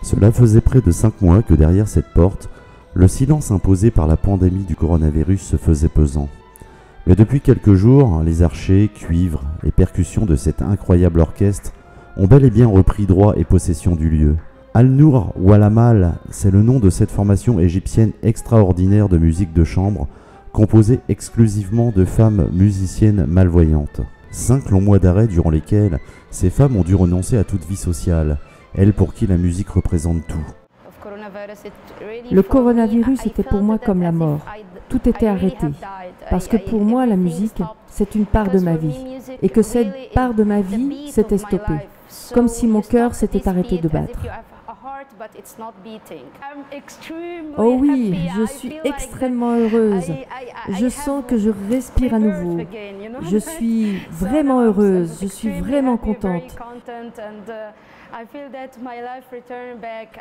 Cela faisait près de 5 mois que derrière cette porte, le silence imposé par la pandémie du coronavirus se faisait pesant. Mais depuis quelques jours, les archers, cuivres et percussions de cet incroyable orchestre ont bel et bien repris droit et possession du lieu. Al-Nour Wal Amal, c'est le nom de cette formation égyptienne extraordinaire de musique de chambre, composée exclusivement de femmes musiciennes malvoyantes. 5 longs mois d'arrêt durant lesquels ces femmes ont dû renoncer à toute vie sociale, elles pour qui la musique représente tout. Le coronavirus était pour moi comme la mort. Tout était arrêté. Parce que pour moi, la musique, c'est une part de ma vie. Et que cette part de ma vie s'était stoppée. Comme si mon cœur s'était arrêté de battre. Oh oui, je suis extrêmement heureuse. Je sens que je respire à nouveau. Je suis vraiment heureuse. Je suis vraiment contente.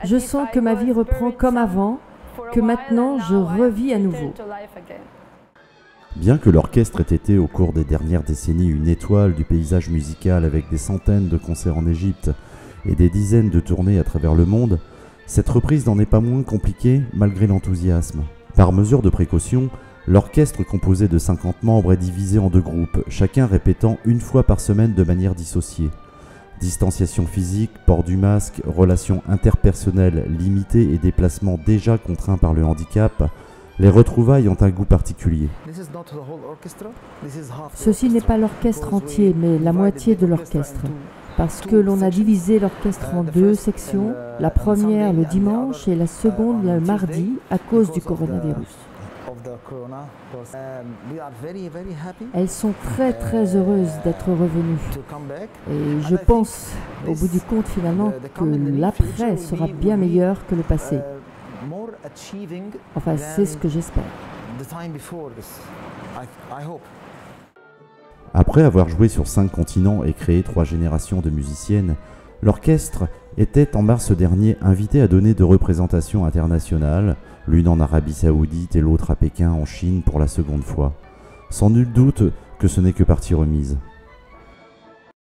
Je sens que ma vie reprend comme avant, que maintenant je revis à nouveau. Bien que l'orchestre ait été au cours des dernières décennies une étoile du paysage musical avec des centaines de concerts en Égypte et des dizaines de tournées à travers le monde, cette reprise n'en est pas moins compliquée malgré l'enthousiasme. Par mesure de précaution, l'orchestre composé de 50 membres est divisé en 2 groupes, chacun répétant une fois par semaine de manière dissociée. Distanciation physique, port du masque, relations interpersonnelles limitées et déplacements déjà contraints par le handicap, les retrouvailles ont un goût particulier. Ceci n'est pas l'orchestre entier, mais la moitié de l'orchestre. Parce que l'on a divisé l'orchestre en 2 sections, la première le dimanche et la seconde le mardi à cause du coronavirus. Elles sont très heureuses d'être revenues. Et je pense, au bout du compte finalement, que l'après sera bien meilleur que le passé. Enfin, c'est ce que j'espère. Après avoir joué sur 5 continents et créé 3 générations de musiciennes, l'orchestre était en mars dernier invité à donner 2 représentations internationales, l'une en Arabie Saoudite et l'autre à Pékin en Chine pour la seconde fois. Sans nul doute que ce n'est que partie remise.